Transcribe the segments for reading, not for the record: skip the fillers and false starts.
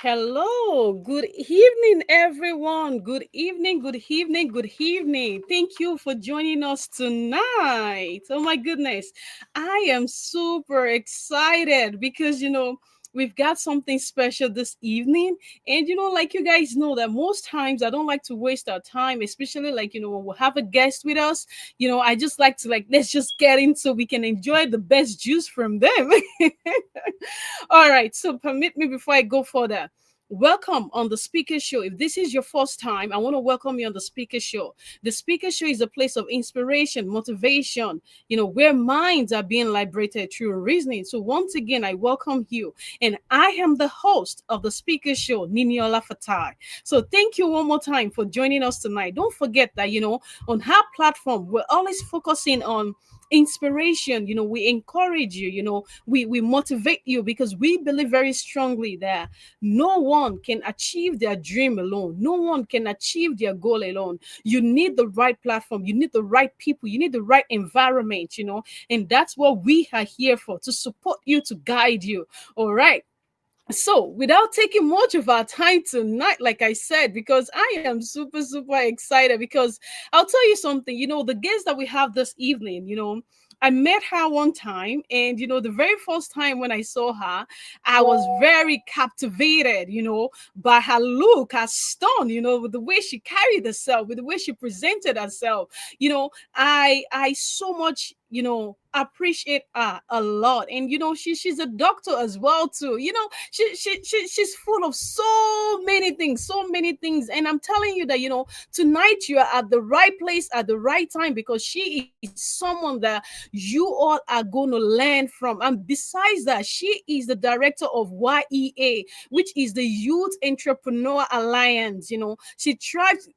Hello, good evening, everyone. Good evening, good evening, good evening. Thank you for joining us tonight. Oh my goodness, I am super excited because we've got something special this evening. And like you guys know, that most times I don't like to waste our time, especially when we have a guest with us. I just like to let's just get in so we can enjoy the best juice from them. All right, so permit me before I go further. Welcome on the Speaker Show. If this is your first time, I want to welcome you on the Speaker Show. The Speaker Show is a place of inspiration, motivation, where minds are being liberated through reasoning. So, once again, I welcome you. And I am the host of the Speaker Show, Niniola Fatai. So, thank you one more time for joining us tonight. Don't forget that, on our platform, we're always focusing on inspiration. We encourage you, we motivate you because we believe very strongly that no one can achieve their dream alone. No one can achieve their goal alone. You need the right platform. You need the right people. You need the right environment, and that's what we are here for, to support you, to guide you. All right. So, without taking much of our time tonight, like I said, because I am super, super excited, because I'll tell you something, the guest that we have this evening, I met her one time, and the very first time when I saw her, I was very captivated, by her look, her stun, with the way she carried herself, with the way she presented herself. I so much appreciate her a lot. And she's a doctor as well too. She's full of so many things. And I'm telling you that tonight you are at the right place at the right time, because she is someone that you all are going to learn from. And besides that, she is the director of YEA, which is the Youth Entrepreneur Alliance. She strives,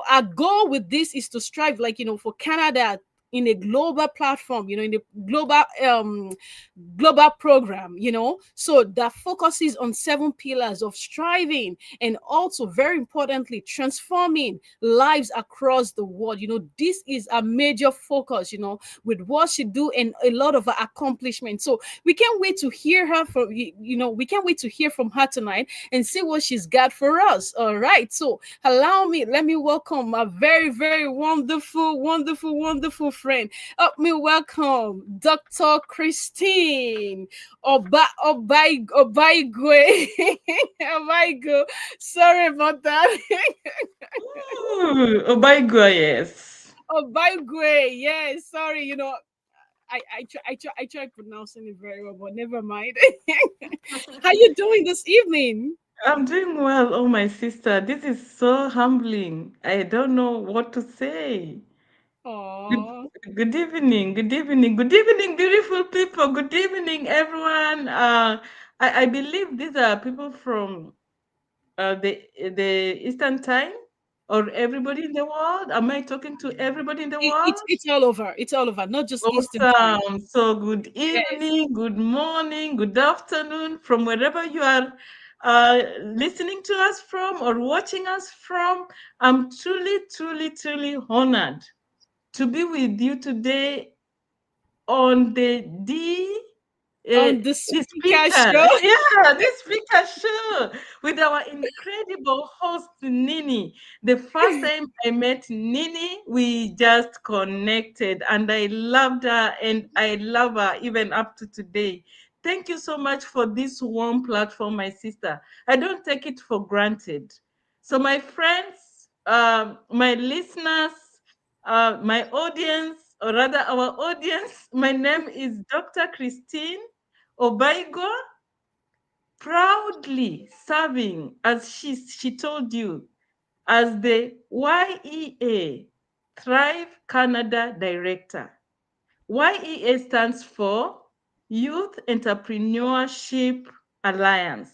our goal with this is to strive, for Canada in a global platform, in a global program, so that focuses on 7 pillars of striving, and also very importantly transforming lives across the world. This is a major focus, with what she do and a lot of her accomplishments. So we can't wait to hear her from we can't wait to hear from her tonight and see what she's got for us. All right, so let me welcome my very, very wonderful, wonderful, wonderful friend. Help me welcome Dr. Christine Obaigwe. Obaigo. Sorry about that. Obaigwa, yes. Obaigwe. Yes, sorry, I tried pronouncing it very well, but never mind. How you doing this evening? I'm doing well. Oh, my sister, this is so humbling. I don't know what to say. Good, Oh, good evening, good evening, good evening, beautiful people. Good evening, everyone. I believe these are people from the Eastern Time, or everybody in the world. Am I talking to everybody in the world? it's all over. It's all over. Not just Eastern time. Awesome. So, good Yes. evening, good morning, good afternoon from wherever you are listening to us from or watching us from. I'm truly, truly, truly honored to be with you today on On the the speaker speaker, show. yeah, the speaker show with our incredible host Nini. The first time I met Nini, we just connected, and I loved her, and I love her even up to today. Thank you so much for this warm platform, my sister. I don't take it for granted. So, my friends, my listeners, my audience, or rather our audience, my name is Dr. Christine Obaigwa, proudly serving, as she told you, as the YEA Thrive Canada Director. YEA stands for Youth Entrepreneurship Alliance.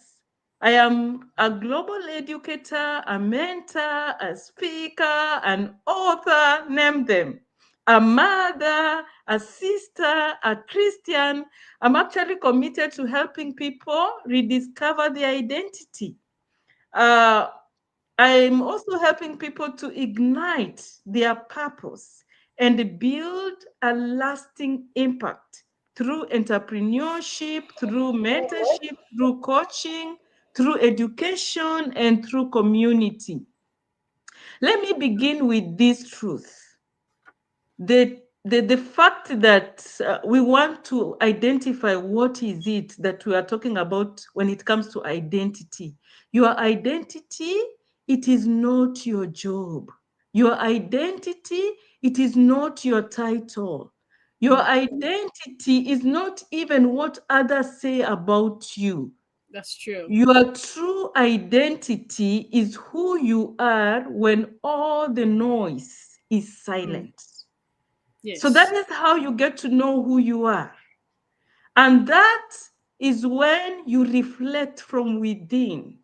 I am a global educator, a mentor, a speaker, an author, name them. A mother, a sister, a Christian. I'm actually committed to helping people rediscover their identity. Uh, I'm also helping people to ignite their purpose and build a lasting impact through entrepreneurship, through mentorship, through coaching, through education, and through community. Let me begin with this truth. The fact that we want to identify what is it that we are talking about when it comes to identity. Your identity, it is not your job. Your identity, it is not your title. Your Mhm. identity is not even what others say about you. That's true. Your true identity is who you are when all the noise is Mm. silent. So that Yes. is how you get to know who you are. And that is when you reflect from within,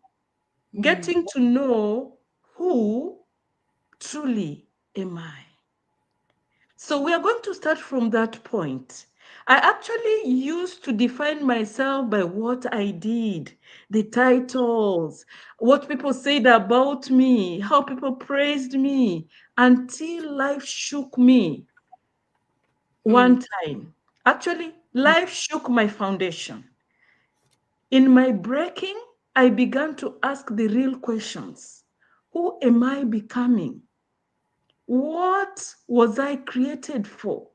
Mm. getting to know who truly am I. So we are going to start from that point. I actually used to define myself by what I did, the titles, what people said about me, how people praised me, until life shook me Mm. one time. Actually, life shook my foundation. In my breaking, I began to ask the real questions. Who am I becoming? What was I created for?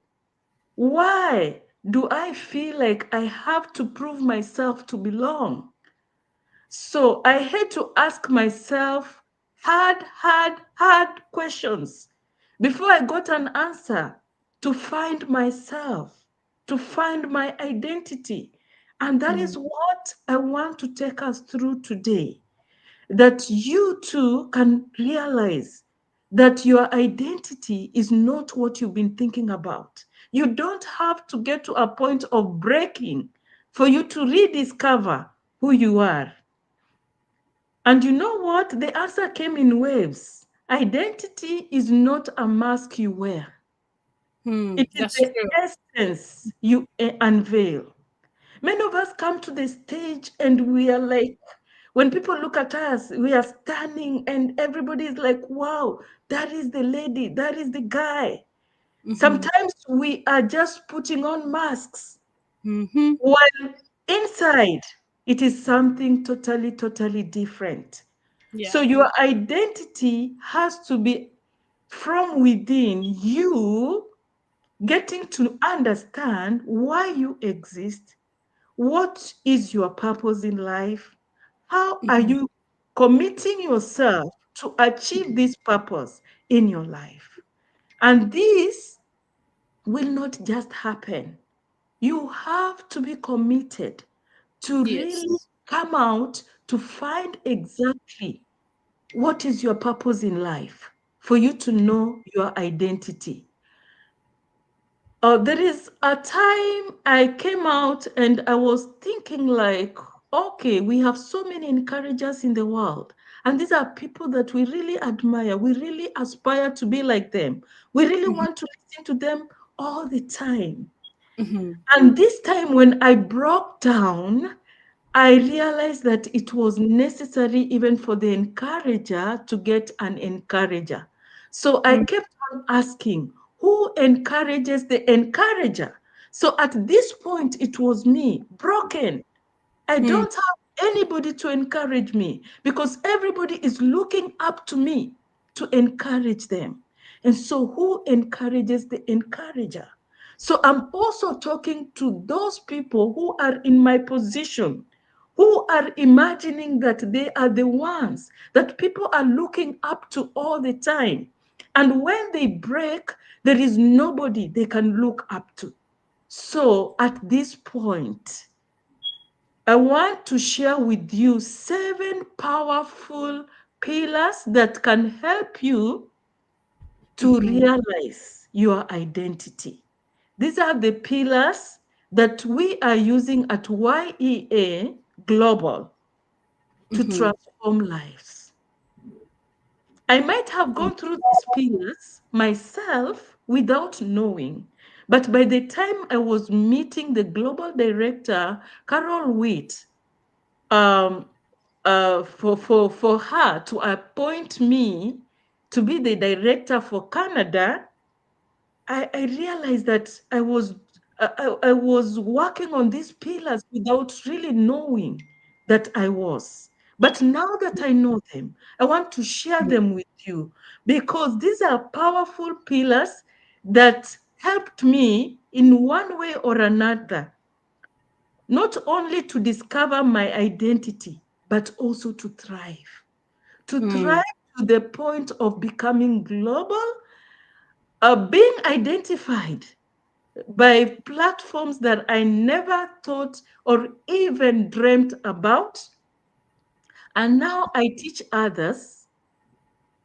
Why do I feel like I have to prove myself to belong? So I had to ask myself hard questions before I got an answer to find myself, to find my identity. And that is Mm. what I want to take us through today, that you too can realize that your identity is not what you've been thinking about. You don't have to get to a point of breaking for you to rediscover who you are. And you know what? The answer came in waves. Identity is not a mask you wear, Mm. it is That's the true. essence you unveil. Many of us come to the stage and we are like, when people look at us, we are stunning and everybody is like, wow, that is the lady, that is the guy. Mm-hmm. Sometimes we are just putting on masks, Mm-hmm. while inside it is something totally different. So Yeah. your identity has to be from within you, getting to understand why you exist. What is your purpose in life? How are Mm-hmm. you committing yourself to achieve this purpose in your life? And this will not just happen. You have to be committed to really Yes. come out to find exactly what is your purpose in life for you to know your identity. There is a time I came out and I was thinking like, okay, we have so many encouragers in the world. And these are people that we really admire. We really aspire to be like them. We really Mm-hmm. want to listen to them all the time. Mm-hmm. And this time when I broke down, I realized that it was necessary even for the encourager to get an encourager. So I kept on asking, who encourages the encourager? So at this point, it was me, broken. I Mm-hmm. don't have anybody to encourage me because everybody is looking up to me to encourage them. And so, who encourages the encourager? So, I'm also talking to those people who are in my position, who are imagining that they are the ones that people are looking up to all the time. And when they break, there is nobody they can look up to. So, at this point, I want to share with you 7 powerful pillars that can help you to Mm-hmm. realize your identity. These are the pillars that we are using at YEA Global to Mm-hmm. transform lives. I might have gone through these pillars myself without knowing, but by the time I was meeting the global director, Carol Witt, um, for her to appoint me to be the director for Canada, I realized that I was working on these pillars without really knowing that I was. But now that I know them, I want to share them with you because these are powerful pillars that helped me in one way or another, not only to discover my identity, but also to thrive Mm. to the point of becoming global, being identified by platforms that I never thought or even dreamt about. And now I teach others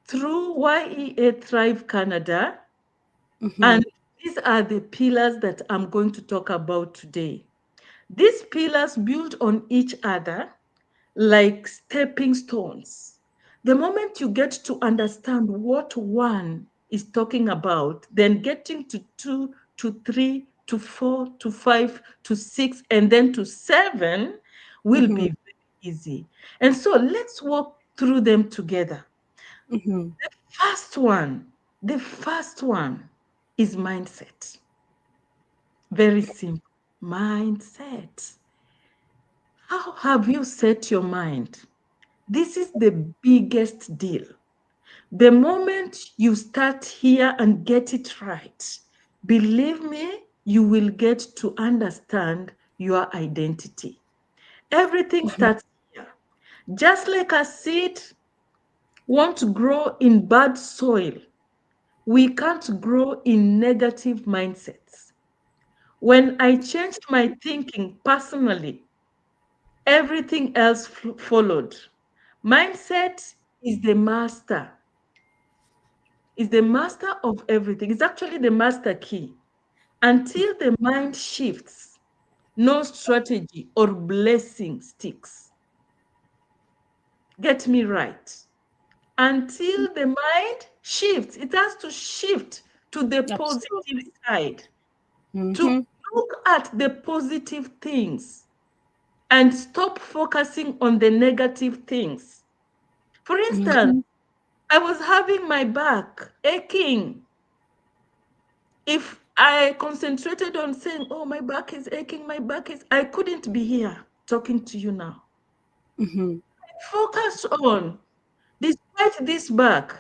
through YEA Thrive Canada. And Mhm. these are the pillars that I'm going to talk about today. These pillars build on each other like stepping stones. The moment you get to understand what one is talking about, then getting to two, to three, to four, to five, to six, and then to seven will be Mhm. very easy. And so let's walk through them together. Mhm. First one, the first one is mindset. Very simple. Mindset. How have you set your mind? This is the biggest deal. The moment you start here and get it right, believe me, you will get to understand your identity. Everything Mhm. starts here. Just like a seed want to grow in bad soil, we can't grow in negative mindsets. When I changed my thinking personally, everything else followed. Mindset is the master, is the master of everything. It's actually the master key. Until the mind shifts, no strategy or blessing sticks. Get me right. Until the mind shifts, it has to shift to the positive Absolutely. side, to Mhm. look at the positive things and stop focusing on the negative things. For instance, Mhm. I was having my back aching. If I concentrated on saying, oh, my back is aching, my back is, I couldn't be here talking to you now. Mhm. Focus on, despite this back,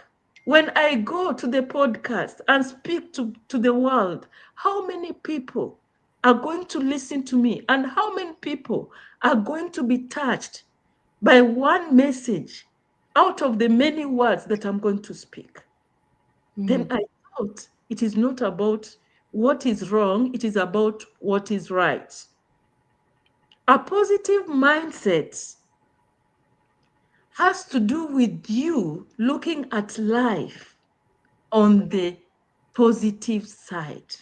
when I go to the podcast and speak to the world, how many people are going to listen to me and how many people are going to be touched by one message out of the many words that I'm going to speak? Then Mhm. I thought it is not about what is wrong, it is about what is right. A positive mindset has to do with you looking at life on the positive side.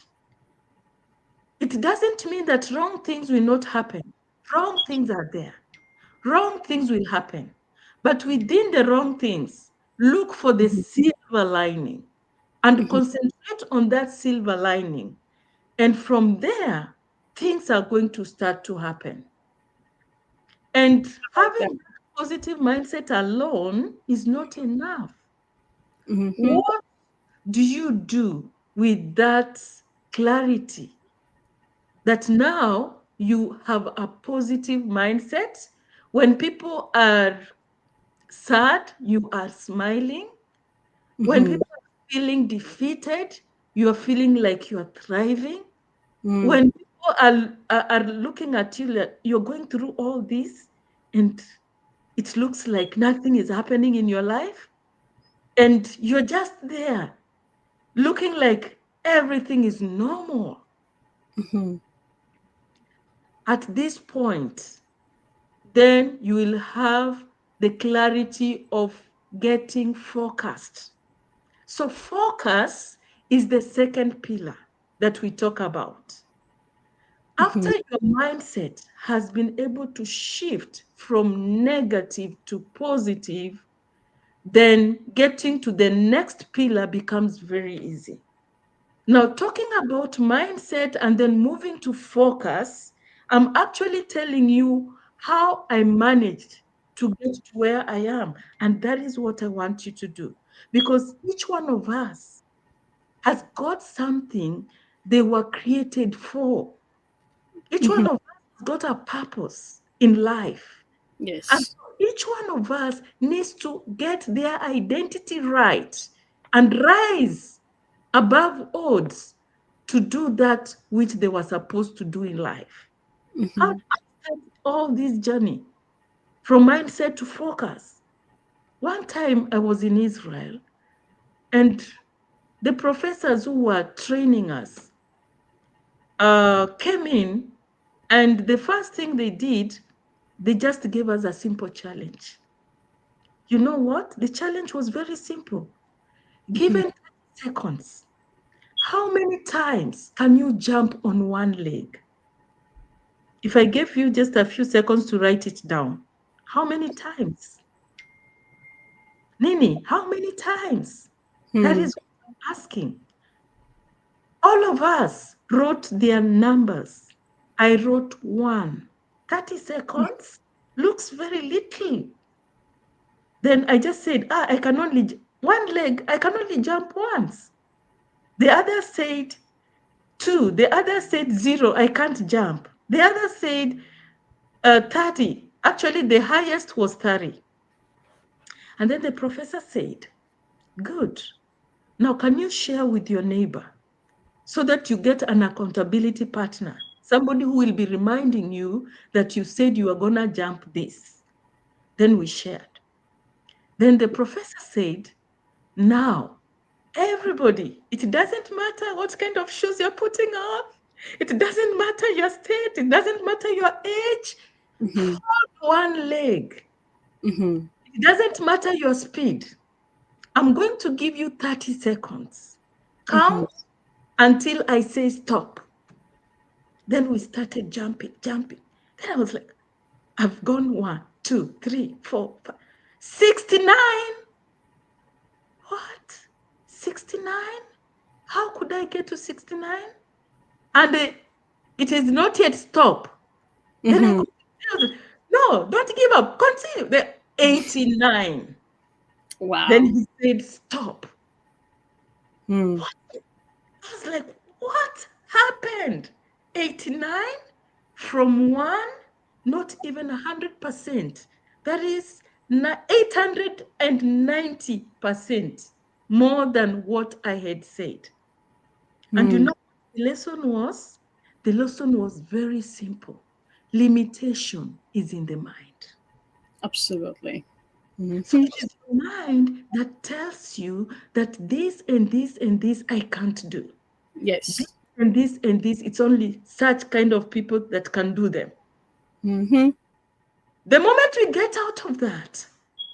It doesn't mean that wrong things will not happen. Wrong things are there. Wrong things will happen. But within the wrong things, look for the Mhm. silver lining and Mhm. concentrate on that silver lining. And from there, things are going to start to happen. And I like that. having that positive mindset alone is not enough. Mhm. What do you do with that clarity that now you have a positive mindset? When people are sad, you are smiling. When Mhm. people are feeling defeated, you are feeling like you are thriving. Mhm. When people are looking at you like you're going through all this and it looks like nothing is happening in your life, and you're just there looking like everything is normal. Mhm. At this point, then you will have the clarity of getting focused. So, focus is the second pillar that we talk about. After Mhm. your mindset has been able to shift from negative to positive, then getting to the next pillar becomes very easy. Now, talking about mindset and then moving to focus, I'm actually telling you how I managed to get to where I am. And that is what I want you to do. Because each one of us has got something they were created for. Each one Mhm. of us has got a purpose in life. And Yes. each one of us needs to get their identity right and rise above odds to do that which they were supposed to do in life. How do Mhm. I start all this journey from mindset to focus? One time I was in Israel, and the professors who were training us came in, and the first thing they did, they just gave us a simple challenge. You know what? The challenge was very simple. Mhm. Given 30 seconds, how many times can you jump on one leg? If I gave you just a few seconds to write it down, how many times? Nini, how many times? That Hmm. is what I'm asking. All of us wrote their numbers. I wrote one. 30 seconds looks very little. Then I just said, I can only, one leg, I can only jump once. The other said two. The other said zero, I can't jump. The other said 30. Actually, the highest was 30. And then the professor said, good. Now, can you share with your neighbor so that you get an accountability partner? Somebody who will be reminding you that you said you are going to jump this. Then we shared. Then the professor said, now, everybody, it doesn't matter what kind of shoes you're putting on. It doesn't matter your state. It doesn't matter your age. Mhm. Fold one leg. Mhm. It doesn't matter your speed. I'm going to give you 30 seconds. Mhm. Count until I say stop. Then we started jumping, jumping. Then I was like, I've gone 1, 2, 3, 4, 5, 69. What? 69? How could I get to 69? And it is not yet stop. Then I Mhm. continued. No, don't give up. Continue. The 89. Then Wow. he said, stop. Hmm. What? I was like, what happened? 89 from one, not even 100%. That is 890% more than what I had said. And you Hmm. know what the lesson was? The lesson was very simple. Limitation is in the mind. Absolutely. So Mhm. it is your mind that tells you that this and this and this I can't do. This Yes. and this, it's only such kind of people that can do them. Mhm. The moment we get out of that,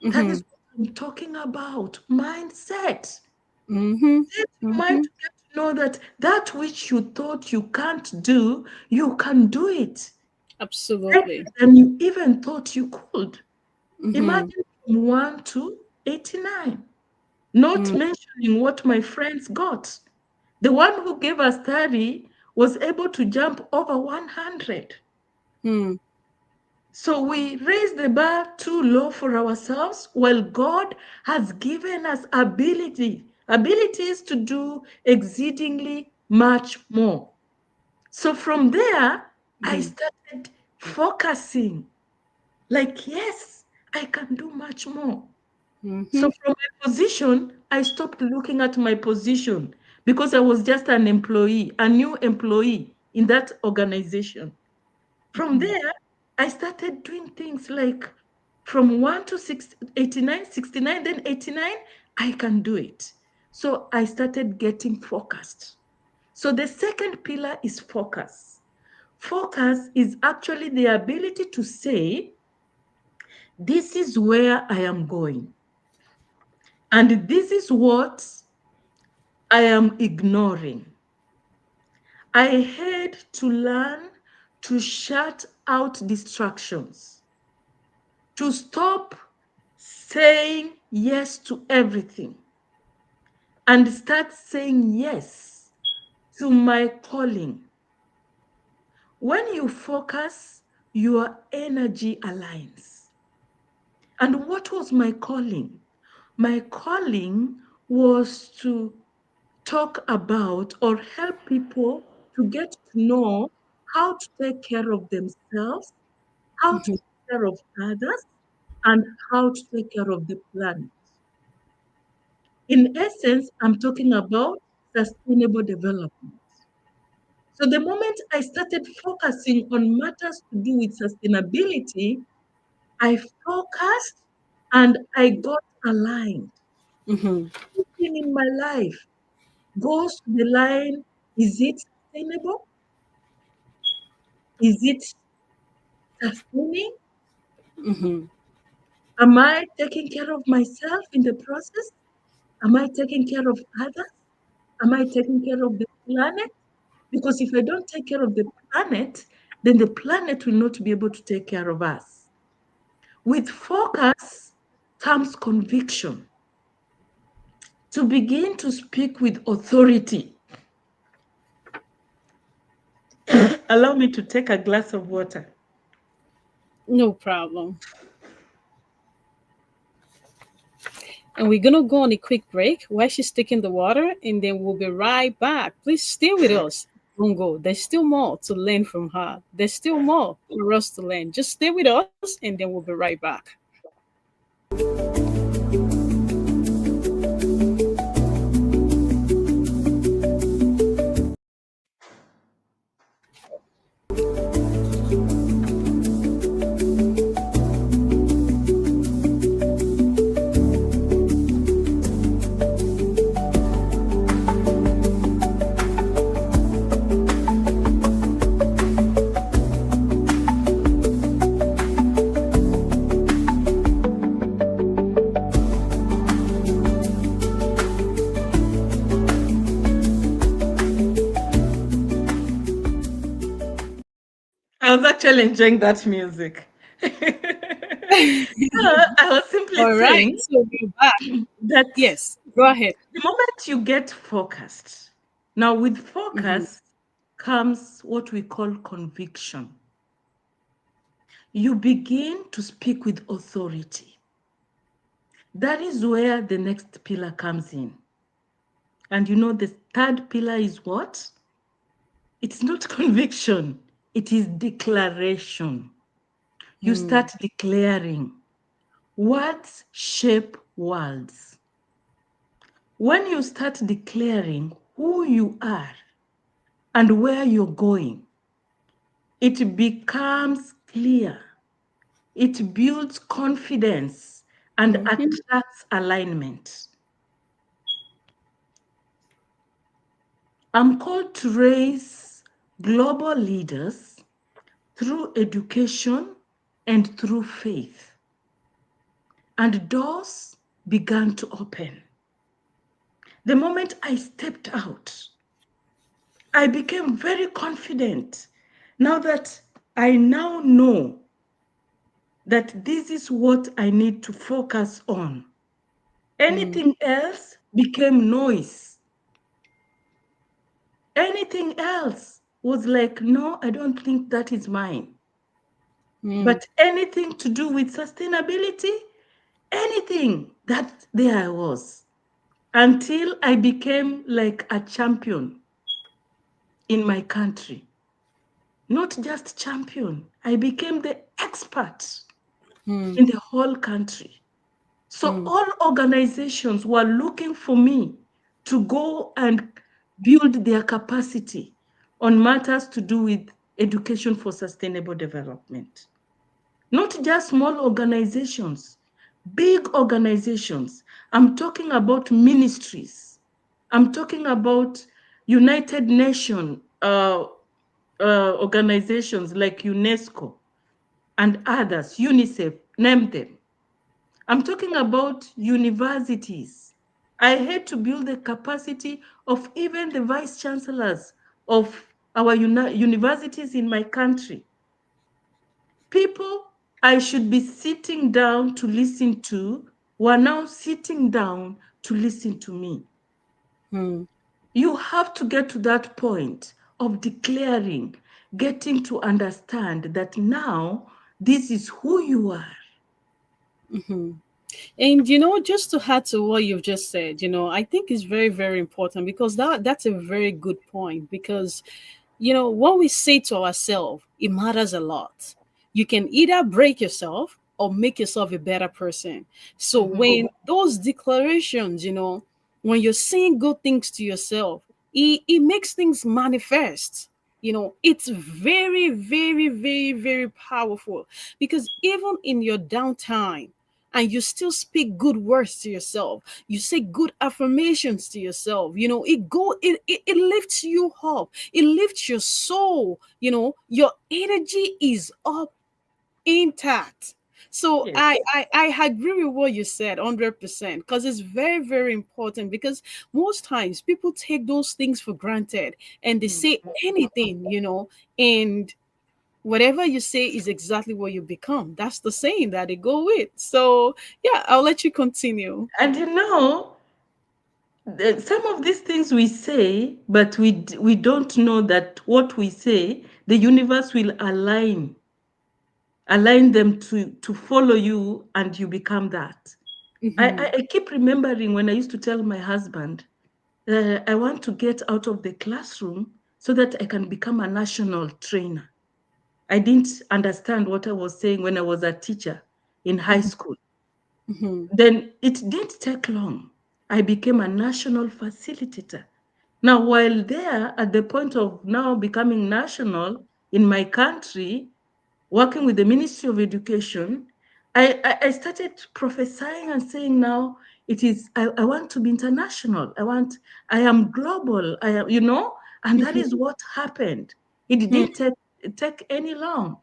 that is Mhm. what I'm talking about mindset. Mhm. Set your mind Mhm. to get to know that that which you thought you can't do, you can do it better Absolutely. than you even thought you could. Mhm. Imagine from 1 to 89, not Mm. mentioning what my friends got. The one who gave us 30 was able to jump over 100. Mm. So we raise the bar too low for ourselves while God has given us abilities to do exceedingly much more. So from there, I Mhm. started focusing like, yes, I can do much more. So Mhm. from my position, I stopped looking at my position because I was just an employee, a new employee in that organization. From Mhm. there, I started doing things like from 1 to 6, 89, 69, then 89, I can do it. So I started getting focused. So the second pillar is focus. Focus is actually the ability to say, this is where I am going. And this is what I am ignoring. I had to learn to shut out distractions, to stop saying yes to everything and start saying yes to my calling. When you focus, your energy aligns. And what was my calling? My calling was to talk about or help people to get to know how to take care of themselves, how to Mhm. take care of others, and how to take care of the planet. In essence, I'm talking about sustainable development. So the moment I started focusing on matters to do with sustainability, I focused and I got aligned. Mm-hmm. Everything in my life goes to the line, is it sustainable? Is it sustaining? Mm-hmm. Am I taking care of myself in the process? Am I taking care of others? Am I taking care of the planet? Because if I don't take care of the planet, then the planet will not be able to take care of us. With focus comes conviction. To begin to speak with authority. Allow me to take a glass of water. No problem. And we're gonna go on a quick break while she's taking the water, and then we'll be right back. Please stay with us. Don't go. There's still more to learn from her. There's still more for us to learn. Just stay with us, and then we'll be right back. I was actually enjoying that music. I was simply All right. saying So we're back. that Yes. Go ahead. the moment you get focused, now with Mm-hmm. focus comes what we call conviction. You begin to speak with authority. That is where the next pillar comes in. And you know, the third pillar is what? It's not conviction, it is declaration. You Mm. start declaring. Words shape worlds. When you start declaring who you are and where you're going, it becomes clear. It builds confidence and Mm-hmm. attracts alignment. I'm called to raise global leaders through education and through faith. And doors began to open. The moment I stepped out, I became very confident now that I now know that this is what I need to focus on. Mm. Anything else became noise. Anything else was like, no, I don't think that is mine. Mm. But anything to do with sustainability, anything, that there I was until I became like a champion in my country. Not just champion, I became the expert Mm. in the whole country. So Mm. all organizations were looking for me to go and build their capacity on matters to do with education for sustainable development. Not just small organizations, big organizations. I'm talking about ministries. I'm talking about United Nations organizations like UNESCO and others, UNICEF, name them. I'm talking about universities. I had to build the capacity of even the vice chancellors of our universities in my country. People I should be sitting down to listen to were now sitting down to listen to me. Mm. You have to get to that point of declaring, getting to understand that now this is who you are. Mm-hmm. And just to add to what you've just said, I think it's very, very important because that's a very good point. Because what we say to ourselves, it matters a lot. You can either break yourself or make yourself a better person. So Mhm. when those declarations, when you're saying good things to yourself, it makes things manifest. It's very, very, very, very powerful, because even in your downtime, and you still speak good words to yourself, you say good affirmations to yourself, it lifts you up, it lifts your soul, your energy is up, intact. So Yes. I agree with what you said 100%, because it's very, very important, because most times people take those things for granted, and they say Mhm. anything, and whatever you say is exactly what you become. That's the saying that they go with. So yeah, I'll let you continue. And some of these things we say, but we don't know that what we say, the universe will align them to follow you, and you become that. Hmm. I keep remembering when I used to tell my husband, I want to get out of the classroom so that I can become a national trainer. I didn't understand what I was saying when I was a teacher in high school. Hmm. Then it didn't take long. I became a national facilitator. Now, while there, at the point of now becoming national in my country, working with the Ministry of Education, I started prophesying and saying, now I want to be international. I am global. And that is what happened. It Hmm. didn't take any long.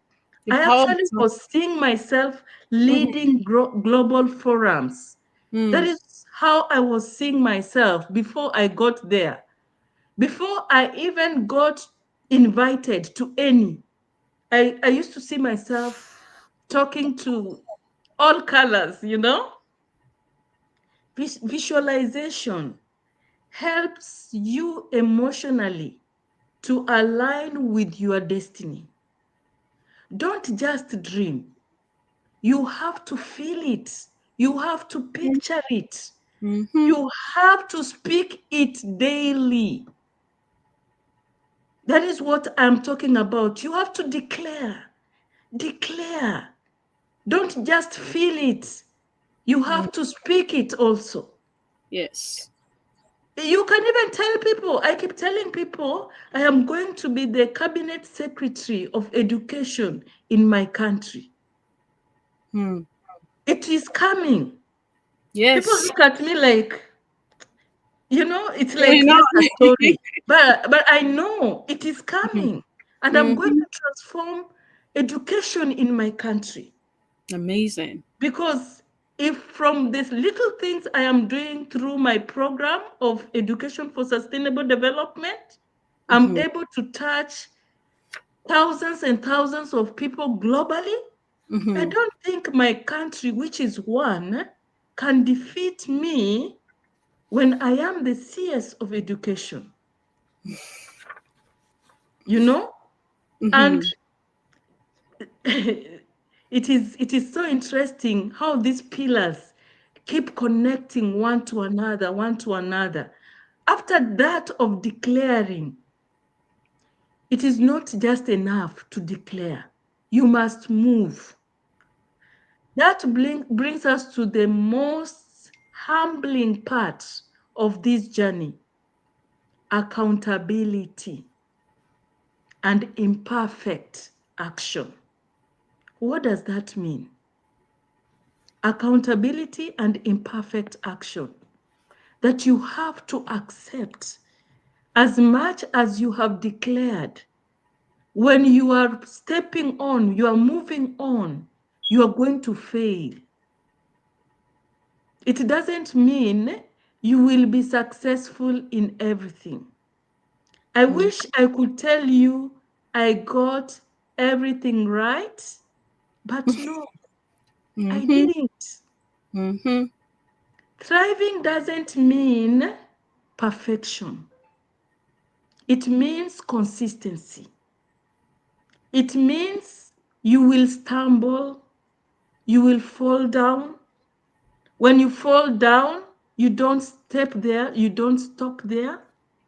The I power of actually tongue. was seeing myself Mhm. leading global forums. That Mm. is how I was seeing myself before I got there. Before I even got invited to any, I used to see myself talking to all colors. Visualization helps you emotionally to align with your destiny. Don't just dream. You have to feel it. You have to picture it. Mm-hmm. You have to speak it daily. That is what I'm talking about. You have to declare. Declare. Don't just feel it. You Mm. have to speak it also. Yes. You can even tell people, I keep telling people, I am going to be the cabinet secretary of education in my country. Mm. It is coming. People Yes. look at me like, it's Going like just a on. story. But I know it is Mhm. coming. And I'm going Mhm. to transform education in my country. Amazing. Because if from these little things I am doing through my program of education for sustainable development, I'm Hmm. able to touch thousands and thousands of people globally. I Hmm. don't think my country, which is one, can defeat me when I am the CS of education, you know? And Hmm. it is so interesting how these pillars keep connecting one to another. After that of declaring, it is not just enough to declare. You must move. That brings us to the most humbling part of this journey: accountability and imperfect action. What does that mean? Accountability and imperfect action. That you have to accept, as much as you have declared, when you are stepping on, you are moving on, you are going to fail. It doesn't mean you will be successful in everything. I wish I could tell you I got everything right, but no, I Hmm. didn't. Hmm. Thriving doesn't mean perfection, it means consistency. It means you will stumble, you will fall down. When you fall down, you don't step there, you don't stop there.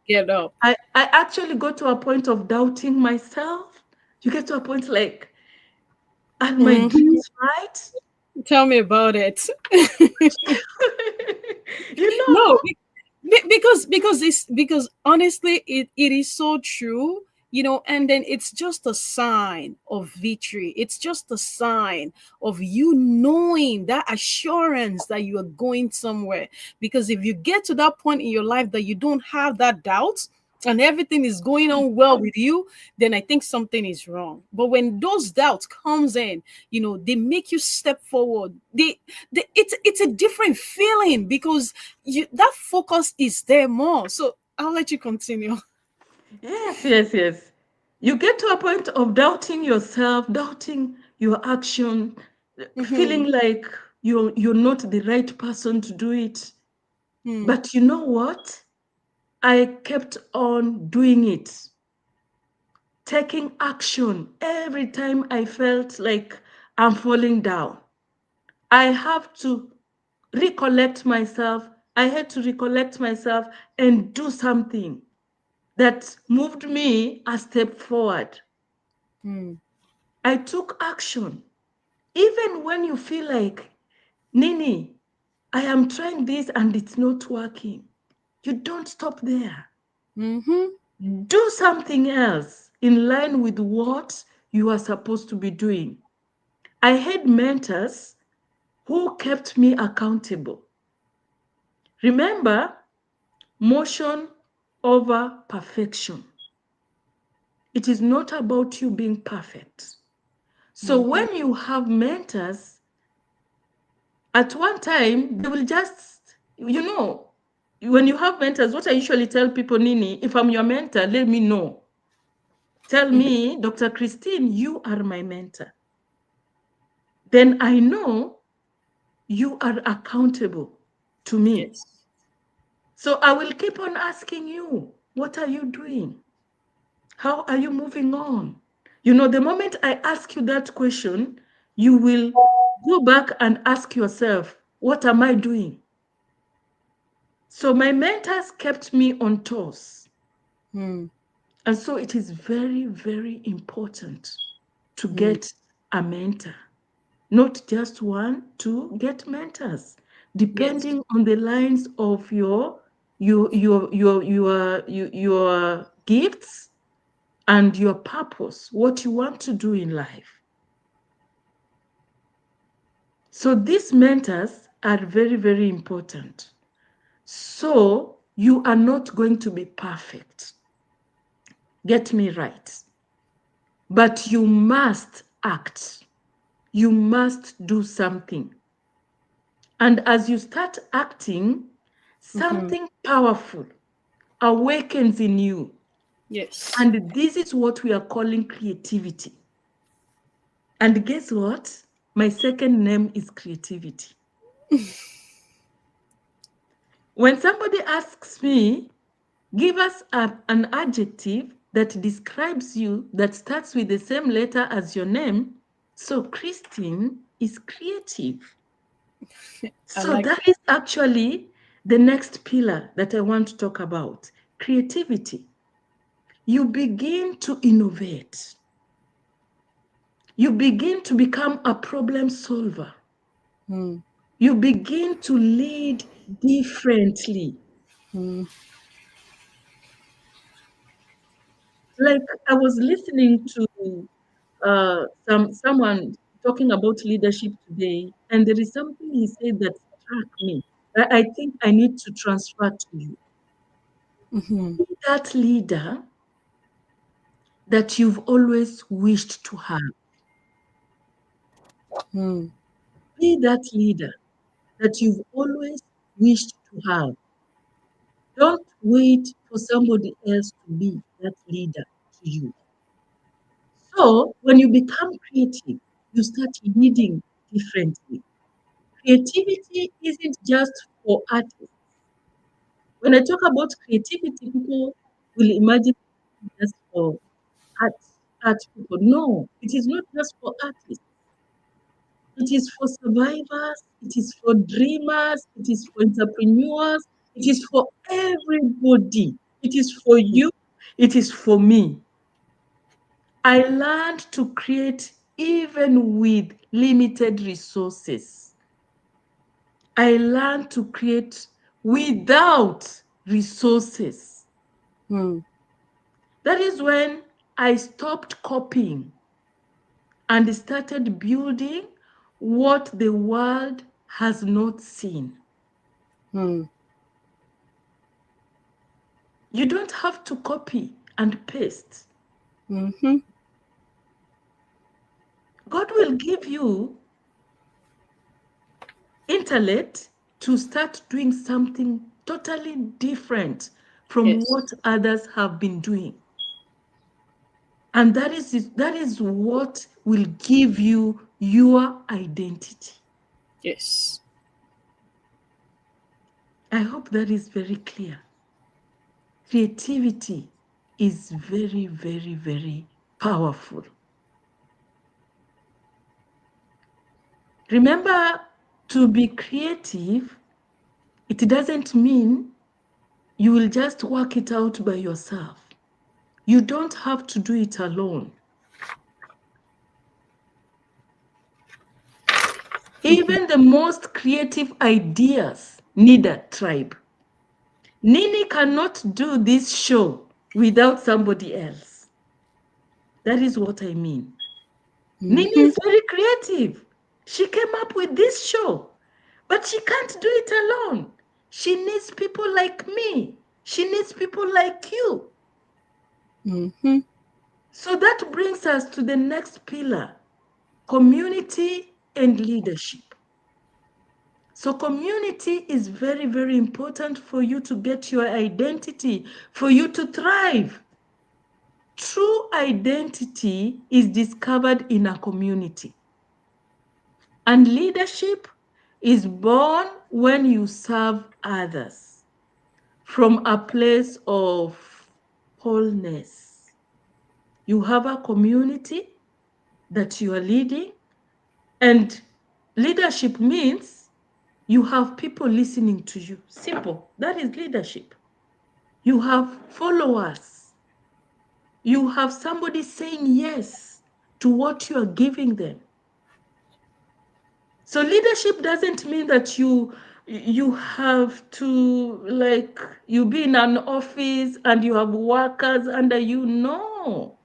Get up. I actually got to a point of doubting myself. You get to a point like, am I doing Hmm. it right? Tell me about it. You No, know, because it's because honestly it is so true, and then it's just a sign of victory. It's just a sign of you knowing that assurance that you are going somewhere. Because if you get to that point in your life that you don't have that doubt and everything is going on well with you, then I think something is wrong. But when those doubts comes in, they make you step forward. It's a different feeling because that focus is there more. So I'll let you continue. yes, yes, yes. You get to a point of doubting yourself, doubting your action, Mm-hmm. feeling like you're not the right person to do it. Mm, But you know what? I kept on doing it, taking action every time I felt like I'm falling down. I have to recollect myself. I had to recollect myself and do something that moved me a step forward. mm, I took action. Even when you feel like, Nini, I am trying this and it's not working, you don't stop there. mm-hmm. Do something else in line with what you are supposed to be doing. I had mentors who kept me accountable. Remember, motion over perfection. It is not about you being perfect. So Mm-hmm. when you have mentors, at one time, they will just, when you have mentors, what I usually tell people, Nini, if I'm your mentor, let me know. Tell Mm-hmm. me, Dr. Christine, you are my mentor. Then I know you are accountable to me. Yes. So I will keep on asking you, what are you doing? How are you moving on? The moment I ask you that question, you will go back and ask yourself, what am I doing? So my mentors kept me on toes. Mm, And so it is very, very important to mm, get a mentor, not just one, to get mentors, yes. depending on the lines of your gifts and your purpose, what you want to do in life. So these mentors are very, very important. So you are not going to be perfect. Get me right. But you must act. You must do something. And as you start acting, Mm-hmm. something powerful awakens in you. Yes. And this is what we are calling creativity. And guess what? My second name is creativity. When somebody asks me, give us an adjective that describes you that starts with the same letter as your name. So Christine is creative. I So like that that. is actually the next pillar that I want to talk about, creativity. You begin to innovate. You begin to become a problem solver. Mm, You begin to lead differently. mm, Like I was listening to someone talking about leadership today, and there is something he said that struck me. I think I need to transfer to you. mm-hmm. Be that leader that you've always wished to have. Mm, Be that leader that you've always wished to have. Don't wait for somebody else to be that leader to you. So when you become creative, you start leading differently. Creativity isn't just for artists. When I talk about creativity, people will imagine it's just for art, art people. No, it is not just for artists. It is for survivors, it is for dreamers, it is for entrepreneurs, it is for everybody. It is for you, it is for me. I learned to create even with limited resources. I learned to create without resources. Hmm. That is when I stopped copying and started building what the world has not seen. Hmm. You don't have to copy and paste. Mm-hmm. God will give you intellect to start doing something totally different from Yes. what others have been doing. And that is what will give you your identity. Yes. I hope that is very clear. Creativity is very, very, very powerful. Remember, to be creative, it doesn't mean you will just work it out by yourself. You don't have to do it alone. Mm-hmm. Even the most creative ideas need a tribe. Nini cannot do this show without somebody else. That is what I mean. Nini Mm-hmm. is very creative. She came up with this show, but she can't do it alone. She needs people like me. She needs people like you. Mm-hmm. So that brings us to the next pillar, community and leadership. So community is very, very important for you to get your identity, for you to thrive. True identity is discovered in a community. And leadership is born when you serve others from a place of wholeness. You have a community that you are leading, and leadership means you have people listening to you. Simple. That is leadership. You have followers. You have somebody saying yes to what you are giving them. So leadership doesn't mean that you have to, like, you be in an office and you have workers under you. No.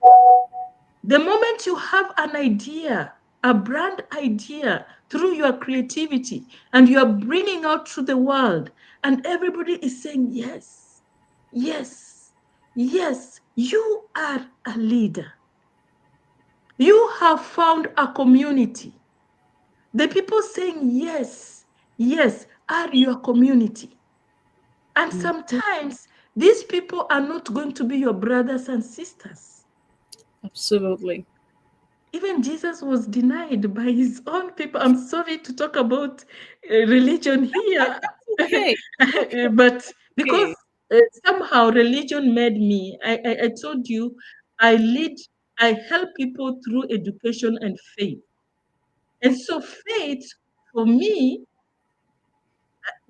The moment you have an idea, a brand idea through your creativity, and you are bringing out to the world, and everybody is saying yes, yes, yes, you are a leader. You have found a community. The people saying yes, yes, are your community. And Mm-hmm. sometimes these people are not going to be your brothers and sisters. Absolutely. Even Jesus was denied by his own people. I'm sorry to talk about religion here, Okay. Okay. but because Okay. somehow religion made me, I told you, I lead, I help people through education and faith. And so faith for me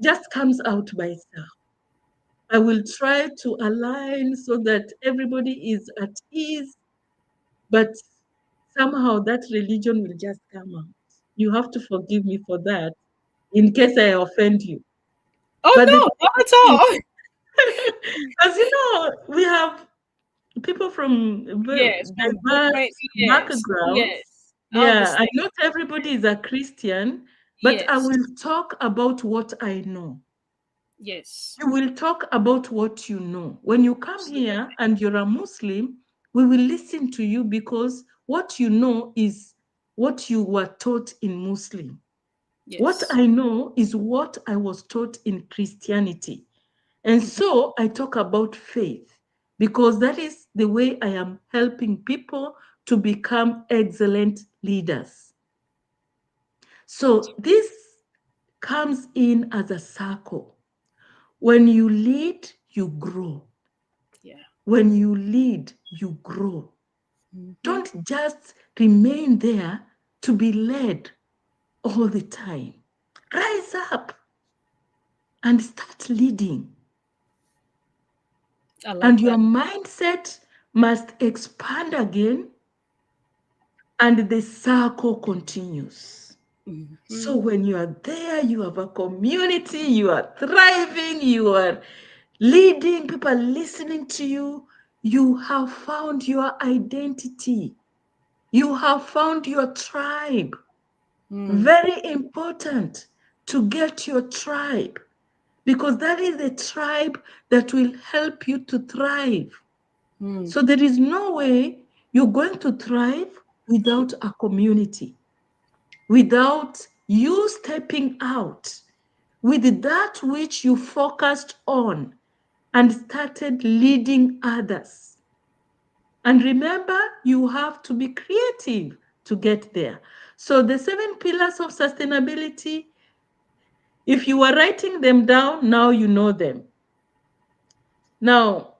just comes out by itself. I will try to align so that everybody is at ease, but somehow that religion will just come out. You have to forgive me for that in case I offend you. Oh But the no, not thing at is, all. as you know, we have people from Yes, from different. diverse Yes. backgrounds. Yes. I Yeah, and understand. not everybody is a Christian, but I Yes. will talk about what I know. Yes. You will talk about what you know. When you come here Absolutely. and you're a Muslim, we will listen to you because what you know is what you were taught in Muslim. What Yes. I know is what I was taught in Christianity. And Mhm. so I talk about faith because that is the way I am helping people to become excellent leaders. So this comes in as a circle. When you lead, you grow. Yeah. When you lead, you grow. Mm-hmm. Don't just remain there to be led all the time. Rise up and start leading. I And like your that. mindset must expand again and the circle continues. So Mhm. when you are there, you have a community, you are thriving, you are leading, people are listening to you. You have found your identity. You have found your tribe. Mm. Very important to get your tribe because that is the tribe that will help you to thrive. Mm. So there is no way you're going to thrive without a community, without you stepping out with that which you focused on and started leading others. And remember, you have to be creative to get there. So the 7 pillars of sustainability, if you are writing them down, now you know them. Now,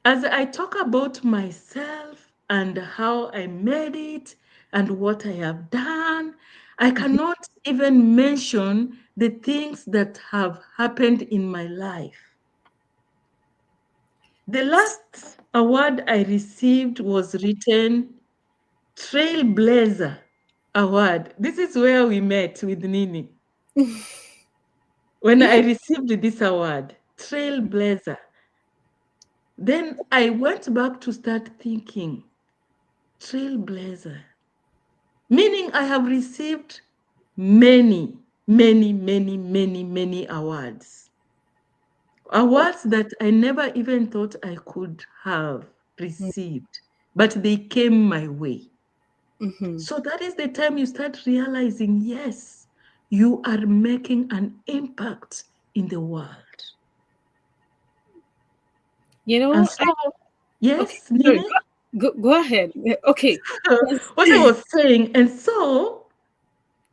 as I talk about myself and how I made it and what I have done, I Mhm. cannot even mention the things that have happened in my life. The last award I received was written Trailblazer Award. This is where we met with Nini. When I received this award, Trailblazer, then I went back to start thinking, Trailblazer, meaning I have received many, many, many, many, many awards. Awards that I never even thought I could have received, but they came my way. Mhm. So that is the time you start realizing, yes, you are making an impact in the world. You And know, so, okay, yes, sorry, Nini, go ahead. Okay. Yes. what I was saying, and so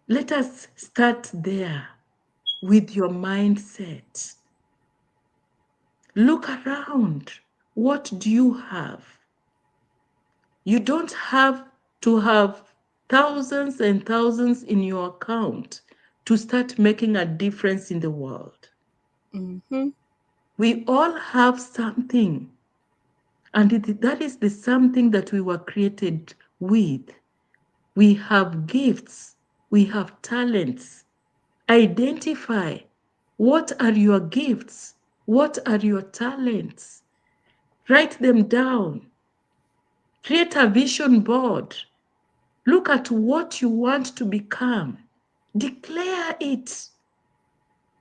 let us start there with your mindset. Look around. What do you have? You don't have to have thousands and thousands in your account to start making a difference in the world. Mhm. We all have something, and that is the something that we were created with. We have gifts, we have talents. Identify what are your gifts, what are your talents. Write them down. Create a vision board. Look at what you want to become. Declare it.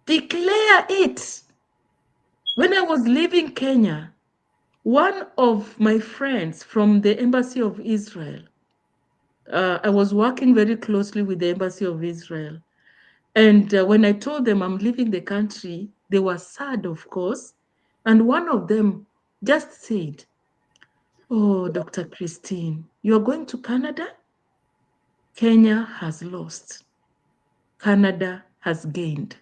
Declare it. When I was leaving Kenya, one of my friends from the Embassy of Israel, I was working very closely with the Embassy of Israel. And when I told them I'm leaving the country, they were sad, of course. And one of them just said, "Oh, Dr. Christine, you're going to Canada? Kenya has lost, Canada has gained."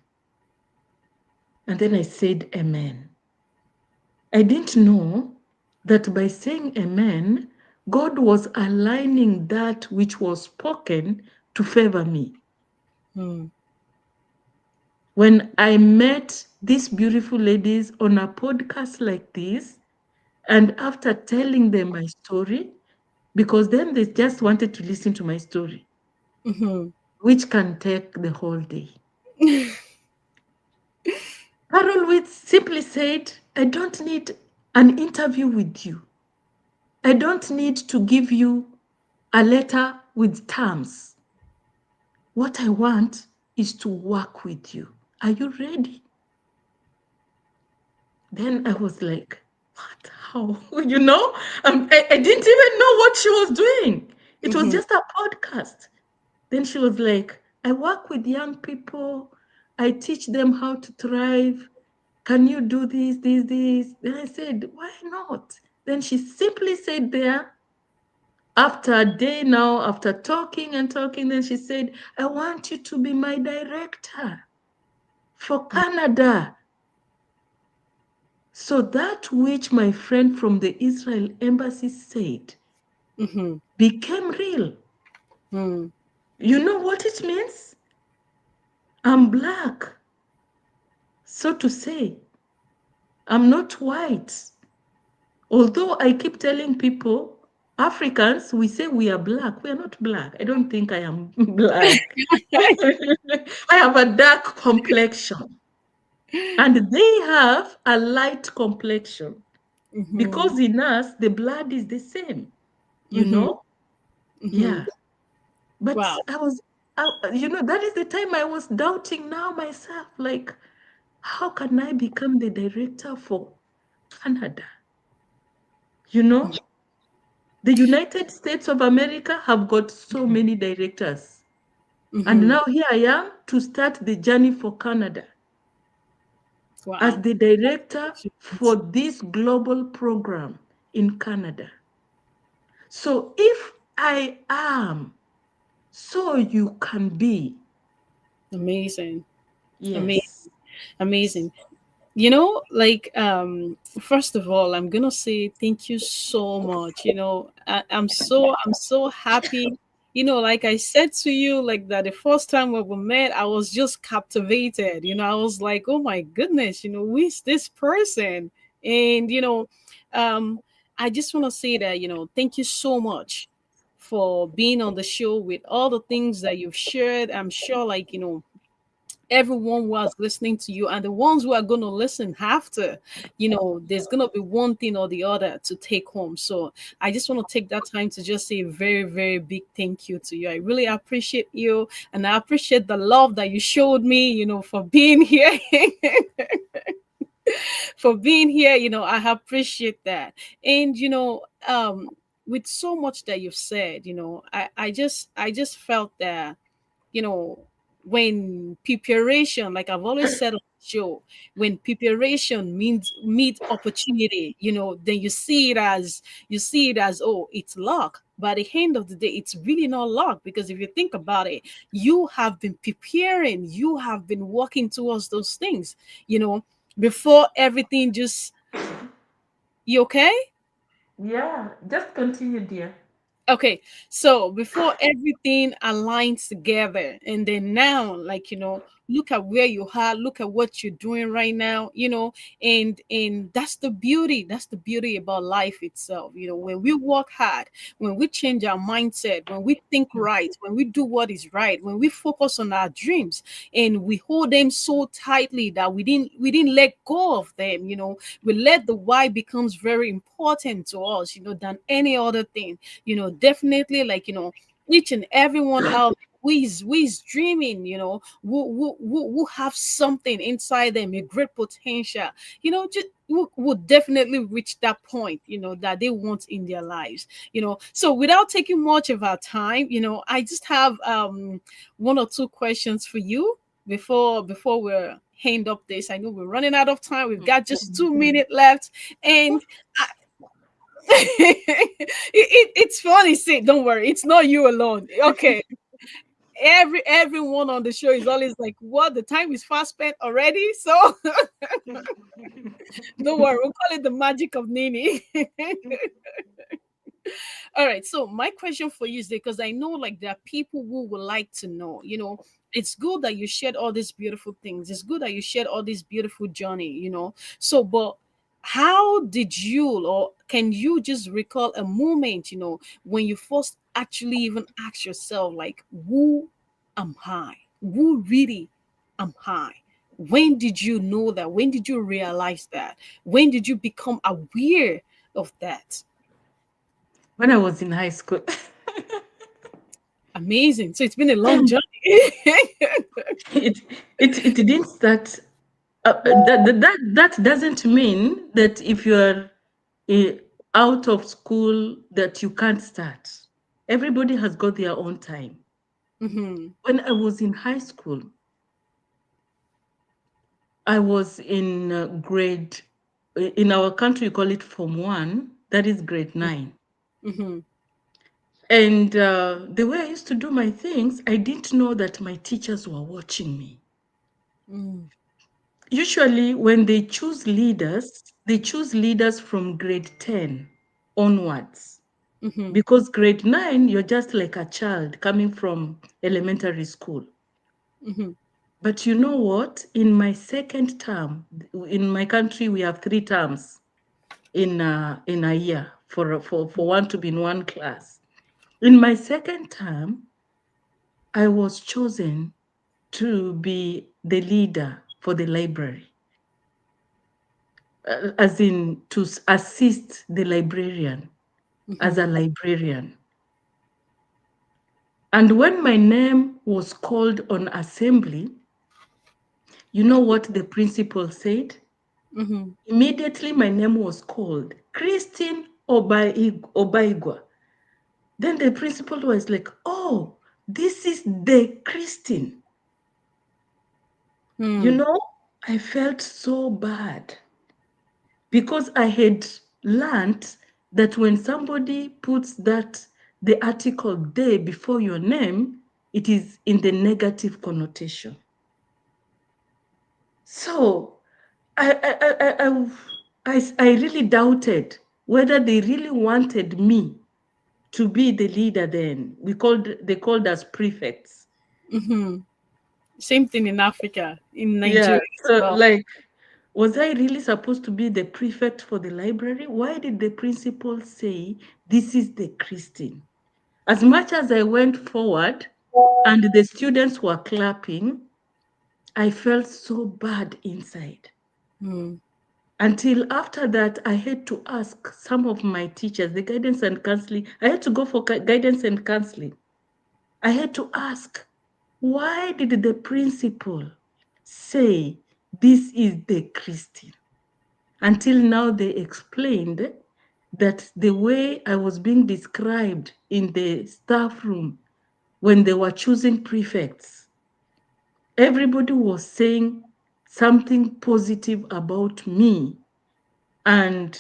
And then I said, Amen. I didn't know that by saying Amen, God was aligning that which was spoken to favor me. Mm. When I met these beautiful ladies on a podcast like this, and after telling them my story, because then they just wanted to listen to my story, Mhm. which can take the whole day. Carol Witt simply said, I don't need an interview with you. I don't need to give you a letter with terms. What I want is to work with you. Are you ready? Then I was like, what? How? I didn't even know what she was doing. It was Mhm. just a podcast. Then she was like, I work with young people. I teach them how to thrive. Can you do this, this, this? Then I said, why not? Then she simply said there, after a day now, after talking and talking, then she said, I want you to be my director for Canada. So that which my friend from the Israel embassy said Mhm. became real. Mm. You know what it means? I'm black, so to say. I'm not white. Although I keep telling people Africans, we say we are black. We are not black. I don't think I am black. I have a dark complexion. And they have a light complexion. Mm-hmm. Because in us, the blood is the same, you Mm-hmm. know? Mm-hmm. Yeah. But Wow. that is the time I was doubting now myself. Like, how can I become the director for Canada? You know, the United States of America have got so many directors. And Mm-hmm. now here I am to start the journey for Canada as Wow. the director for this global program in Canada. So if I am, so you can be. Amazing. Amazing. Yes. Amazing. Like first of all, I'm gonna say thank you so much. I'm so happy. Like I said to you, like that the first time when we met, I was just captivated. I was like, oh my goodness, who is this person? And um I just want to say that, thank you so much for being on the show with all the things that you've shared. I'm sure, like, everyone who was listening to you and the ones who are going to listen after, there's going to be one thing or the other to take home. So I just want to take that time to just say a very, very big thank you to you. I really appreciate you, and I appreciate the love that you showed me, for being here. For being here, I appreciate that. And with so much that you've said, I just felt that, you know, when preparation, like I've always said on the show, when preparation means meet opportunity, then you see it as, oh, it's luck. But at the end of the day, it's really not luck, because if you think about it, you have been preparing, you have been working towards those things, you know, before everything just you okay? Yeah, just continue, dear. Okay, so before everything aligns together, and then now, like, look at where you are, look at what you're doing right now, and that's the beauty about life itself. When we work hard, when we change our mindset, when we think right, when we do what is right, when we focus on our dreams, and we hold them so tightly that we didn't let go of them, we let the why becomes very important to us, than any other thing. Definitely, like, each and everyone out who is dreaming, who have something inside them, a great potential, just will definitely reach that point, that they want in their lives. So without taking much of our time, I just have one or two questions for you before we're hand up this. I know we're running out of time. We've got just 2 minutes left, and it's funny. See, don't worry, it's not you alone. Okay, everyone on the show is always like, "What? The time is fast spent already." So don't worry, we'll call it the magic of Nini. All right. So my question for you is, because I know, like, there are people who would like to know. It's good that you shared all these beautiful things. It's good that you shared all this beautiful journey. So, but how did you, or can you just recall a moment, when you first actually even asked yourself, like, who am I? Who really am I? When did you know that? When did you realize that? When did you become aware of that? When I was in high school. Amazing. So it's been a long journey. it, it didn't start. That doesn't mean that if you're uh, out of school that you can't start. Everybody has got their own time. Hmm. When I was in high school, I was in in our country, we call it Form 1, that is grade 9. Hmm. And the way I used to do my things, I didn't know that my teachers were watching me. Mm. Usually, when they choose leaders from grade 10 onwards. Hmm. Because grade 9, you're just like a child coming from elementary school. Hmm. But you know what? In my second term, in my country, we have 3 terms in a year. for one to be in one class. In my second term, I was chosen to be the leader for the library, as in to assist the librarian as Mm-hmm. a librarian. And when my name was called on assembly, you know what the principal said? Mm-hmm. Immediately, my name was called Christine Obaigwa. Then the principal was like, "Oh, this is the Christine." You Hmm. know, I felt so bad because I had learned that when somebody puts the article "they" before your name, it is in the negative connotation. So I really doubted whether they really wanted me to be the leader. Then they called us prefects. Mm-hmm. Same thing in Africa, in Yeah. Nigeria as So well. like, was I really supposed to be the prefect for the library? Why did the principal say this is the Christine? As much as I went forward and the students were clapping, I felt so bad inside. Hmm. Until after that, I had to ask some of my teachers, the guidance and counseling. I had to go for guidance and counseling. I had to ask, why did the principal say this is the Christian? Until now, they explained that the way I was being described in the staff room when they were choosing prefects, everybody was saying something positive about me. And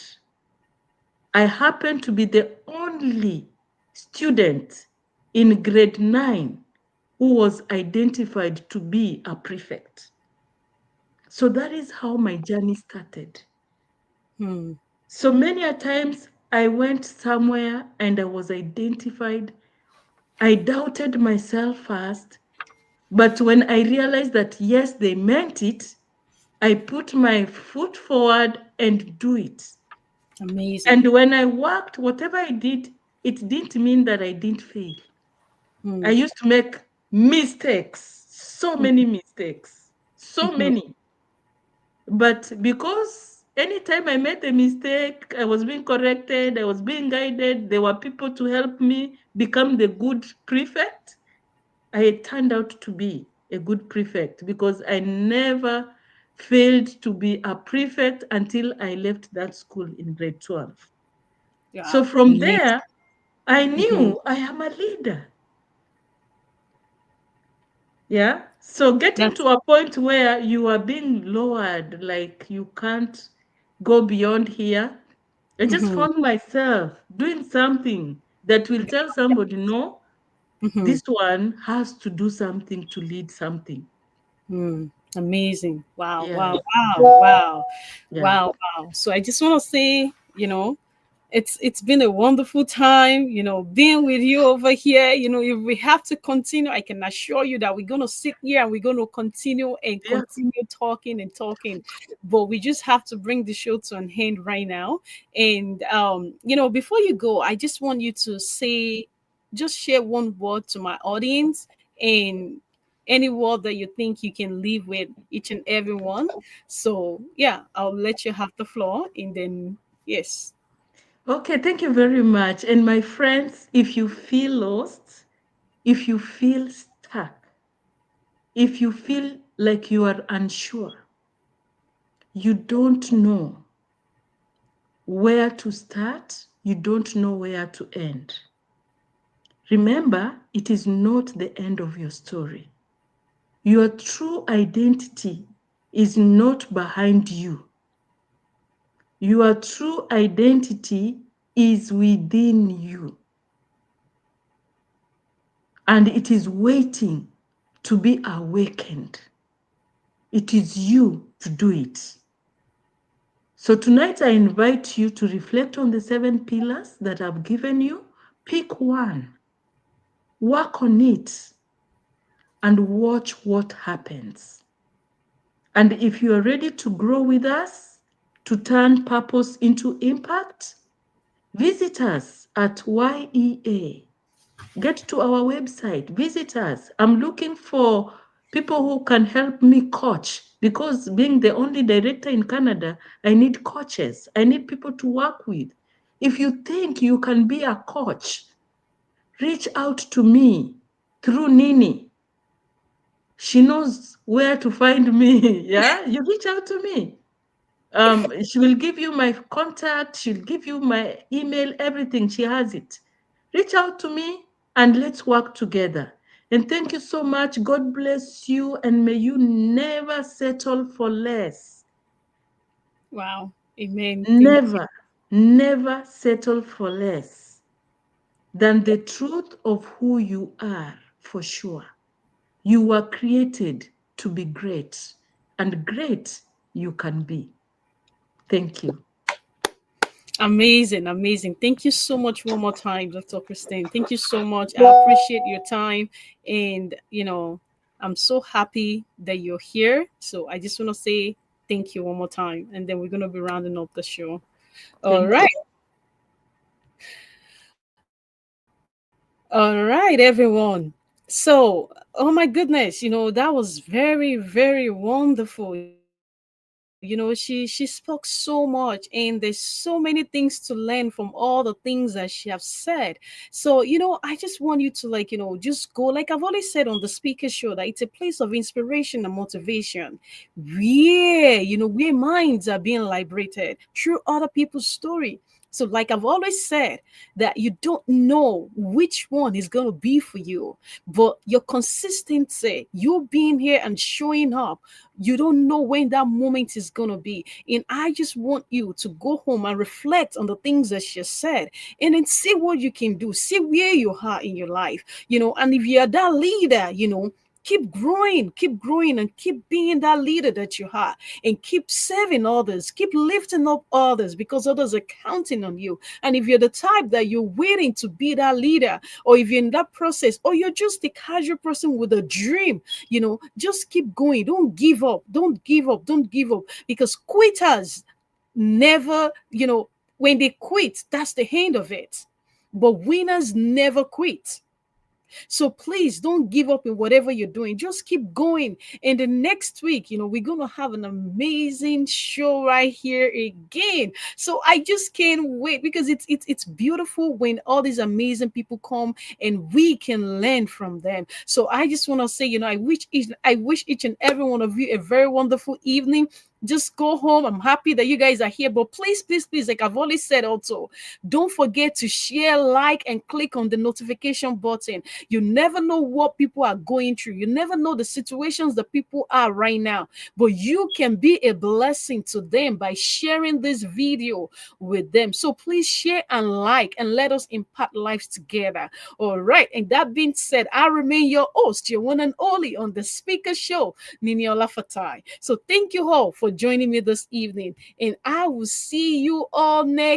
I happened to be the only student in grade 9 who was identified to be a prefect. So that is how my journey started. Hmm. So many a times I went somewhere and I was identified. I doubted myself first, but when I realized that yes, they meant it, I put my foot forward and do it. Amazing. And when I worked, whatever I did, it didn't mean that I didn't fail. I Hmm. used to make mistakes, so many Mm-hmm. mistakes, so Mm-hmm. many. But because anytime I made a mistake, I was being corrected, I was being guided, there were people to help me become the good prefect. I turned out to be a good prefect because I never failed to be a prefect until I left that school in grade 12. So Wow. from Amazing. there, I Mm-hmm. knew I am a leader. Yeah. So getting That's to a point where you are being lowered, like you can't go beyond here, I just mm-hmm. found myself doing something that will tell somebody, no, Mm-hmm. this one has to do something to lead something. Mm. Amazing. Wow. Yeah. Wow. Wow. Wow. Yeah. Wow. Wow. So I just want to say, it's been a wonderful time, being with you over here. If we have to continue, I can assure you that we're going to sit here and we're going to continue and Yeah. continue talking and talking. But we just have to bring the show to an end right now. And before you go, I just want you to just share one word to my audience, and any word that you think you can leave with each and every one. So yeah, I'll let you have the floor, and then yes. Okay. Thank you very much. And my friends, if you feel lost, if you feel stuck, if you feel like you are unsure, you don't know where to start, you don't know where to end. Remember, it is not the end of your story. Your true identity is not behind you. Your true identity is within you, and it is waiting to be awakened. It is you to do it. So tonight I invite you to reflect on the 7 pillars that I've given you. Pick one, work on it, and watch what happens. And if you are ready to grow with us, to turn purpose into impact, Visit us at YEA. Get to our website, visit us. I'm looking for people who can help me coach because being the only director in Canada, I need coaches. I need people to work with. If you think you can be a coach, reach out to me through Nini. She knows where to find me. Yeah, you reach out to me. She will give you my contact, she'll give you my email, everything. She has it. Reach out to me and let's work together. And thank you so much. God bless you, and may you never settle for less. Wow. Amen. Thank you. Never, never settle for less than the truth of who you are, for sure. You were created to be great, and great you can be. Thank you. Amazing, amazing. Thank you so much one more time, Dr. Christine. Thank you so much. I appreciate your time. And, I'm so happy that you're here. So I just want to say thank you one more time. And then we're going to be rounding up the show. All Thank you. right. All right, everyone. So, oh my goodness, that was very, very wonderful. She spoke so much, and there's so many things to learn from all the things that she have said. So, I just want you to just go, like I've always said on the speaker show, that it's a place of inspiration and motivation, where minds are being liberated through other people's story. So, like I've always said, that you don't know which one is going to be for you, but your consistency, you being here and showing up, you don't know when that moment is going to be. And I just want you to go home and reflect on the things that she said, and then see what you can do, see where you are in your life, and if you're that leader, keep growing and keep being that leader that you are, and keep serving others, keep lifting up others, because others are counting on you. And if you're the type that you're waiting to be that leader, or if you're in that process, or you're just a casual person with a dream, just keep going. Don't give up. Don't give up. Don't give up. Because quitters never, when they quit, that's the end of it. But winners never quit. So please don't give up in whatever you're doing. Just keep going. And the next week, we're going to have an amazing show right here again. So I just can't wait, because it's beautiful when all these amazing people come and we can learn from them. So I just want to say, I wish each and every one of you a very wonderful evening. Just go home. I'm happy that you guys are here. But please, please, please, like I've always said also, don't forget to share, like, and click on the notification button. You never know what people are going through. You never know the situations that people are right now. But you can be a blessing to them by sharing this video with them. So please share and like, and let us impact lives together. All right. And that being said, I remain your host, your one and only on the speaker show, Niniola Fatai. So thank you all for joining me this evening. And I will see you all next